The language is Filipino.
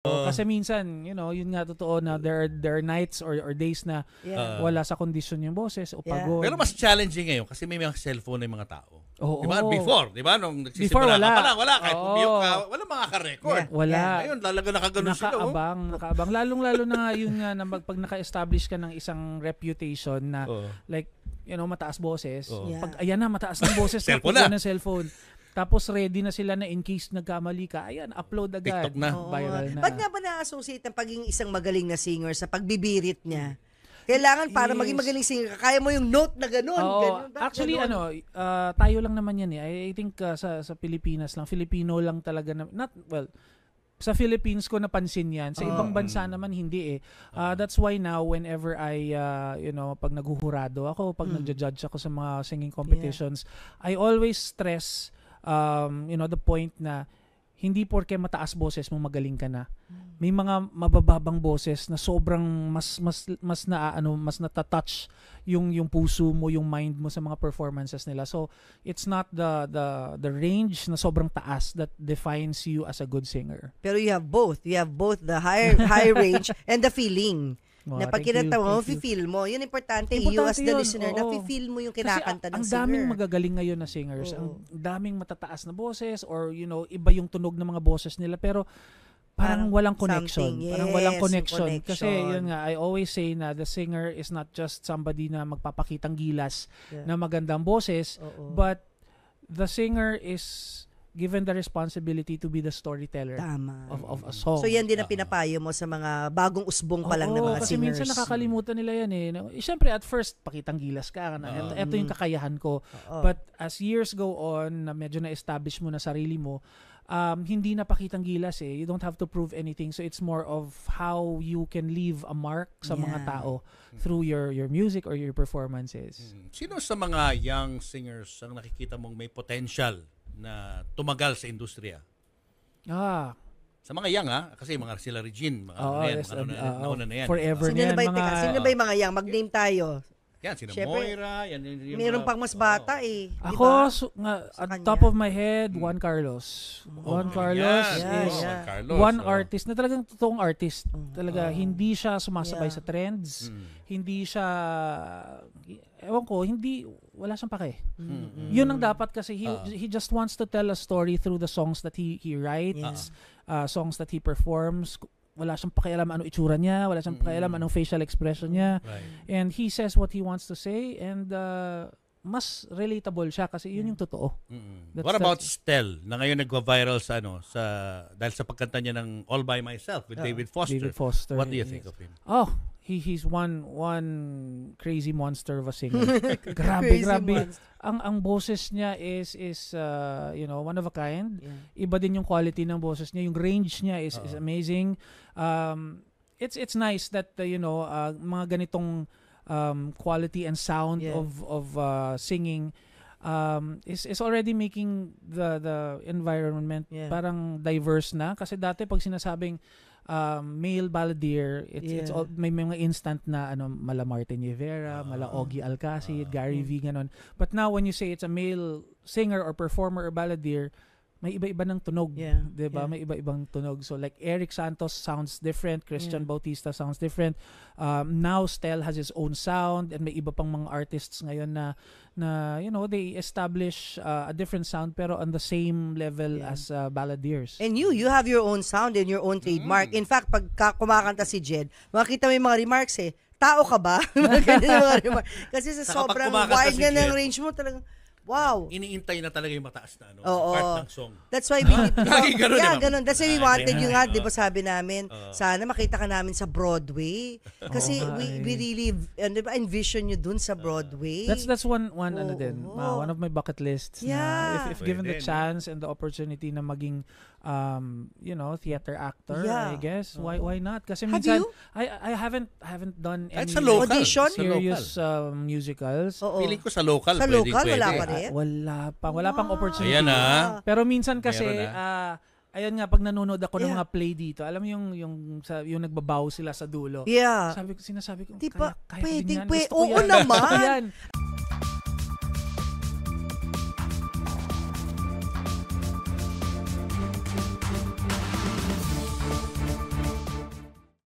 Kasi minsan, yun nga totoo na there are nights or days na wala sa kondisyon yung boses o pagod. Pero mas challenging ngayon kasi may mga cellphone na yung mga tao. Oo. Diba? Before, diba? Nung nagsisimula ka wala. Kahit pumiyok ka, wala makaka-record. Wala. Ngayon, talaga nakaganon sila. Nakaabang. Lalong-lalo na nga yun nga na pag naka-establish ka ng isang reputation na like, mataas boses. Pag ayan na, mataas ng boses ng cellphone. Tapos ready na sila na in case nagkamali ka, ayan, upload agad. TikTok na. Viral na. Ba't nga ba na-associate ang pagiging isang magaling na singer sa pagbibirit niya? Kailangan para maging magaling singer, kaya mo yung note na gano'n. Actually, tayo lang naman yan eh. I think sa Pilipinas lang, Filipino lang talaga sa Philippines ko napansin yan. Sa ibang bansa naman hindi eh. That's why now whenever I pag naghuhurado ako, pag nagja-judge ako sa mga singing competitions, I always stress the point na hindi porke mataas boses mo magaling ka na. May mga mabababang boses na sobrang mas natatouch yung puso mo, yung mind mo sa mga performances nila. So it's not the range na sobrang taas that defines you as a good singer. Pero you have both. You have both the high range and the feeling. Na pag kinanta mo, feel mo. Yun importante you as the listener, na feel mo yung kinakanta ng singer. Ang daming magagaling ngayon na singers. Ang daming matataas na boses or iba yung tunog ng mga boses nila pero parang walang connection. Parang walang connection. Kasi yun nga, I always say na the singer is not just somebody na magpapakitang gilas na magandang boses, but the singer is given the responsibility to be the storyteller of a song. So yan din ang pinapayo mo sa mga bagong usbong pa lang na mga kasi singers. Kasi minsan nakakalimutan nila yan eh. Siyempre at first, pakitang gilas ka. Ito yung kakayahan ko. But as years go on, na medyo na-establish mo na sarili mo, hindi na pakitang gilas eh. You don't have to prove anything. So it's more of how you can leave a mark sa mga tao through your music or your performances. Sino sa mga young singers ang nakikita mong may potential na tumagal sa industriya? Sa mga young kasi mga sila Regine, nauna na yan. Forever sino na yan. Sino ba yung mga young? Mag-name tayo. Yan, sina Moira. Yan, mayroon pang mas bata eh. Ako, at top of my head, Juan Carlos. Juan Carlos is one artist na talagang totoong artist. Talaga, hindi siya sumasabay sa trends. Hindi siya, ewan ko, wala siyang pake. Yun ang dapat kasi he just wants to tell a story through the songs that he writes, songs that he performs. Wala siyang pakialam anong itsura niya, wala siyang pakialam anong facial expression niya. And he says what he wants to say and mas relatable siya kasi yun yung totoo. What about Stel na ngayon nagva-viral dahil sa pagkanta niya ng All By Myself with David Foster. What do you think of him? He's one crazy monster of a singer. grabe. Ang boses niya is one of a kind. Iba din yung quality ng boses niya. Yung range niya is amazing. It's nice that mga ganitong quality and sound of singing is already making the environment parang diverse na kasi dati pag sinasabing male balladeer, it's all, may mga instant na mala Martin Rivera, mala Ogie Alcacid, Gary V, ganon. But now when you say it's a male singer or performer or balladeer, may iba-iba ng tunog, 'di ba? May iba-ibang tunog. So like Eric Santos sounds different, Christian Bautista sounds different. Now Stel has his own sound and may iba pang mga artists ngayon na they establish a different sound pero on the same level as balladeers. And you have your own sound and your own trademark. In fact, pag kumakanta si Jed, makita mo yung mga remarks tao ka ba? Kasi sa sobrang wide nga ng range mo talagang wow. Iniintay na talaga yung mataas na part ng song. That's why we ganun. That's why we wanted you nga, 'di ba sabi namin, sana makita ka namin sa Broadway. Kasi we really envision you dun sa Broadway. That's one one of my bucket lists na if given the chance and the opportunity na maging theater actor, I guess. Why not? Kasi minsan I haven't done any audition serious musicals. Feeling ko sa local wala pa rin. Wala pang opportunity. Ayan Pero minsan kasi ayan nga pag nanonood ako ng mga play dito, alam mo yung nagbabaw sila sa dulo. Yeah. Sinasabi ko, Di ba, kaya din yan. Oo naman. Ayan.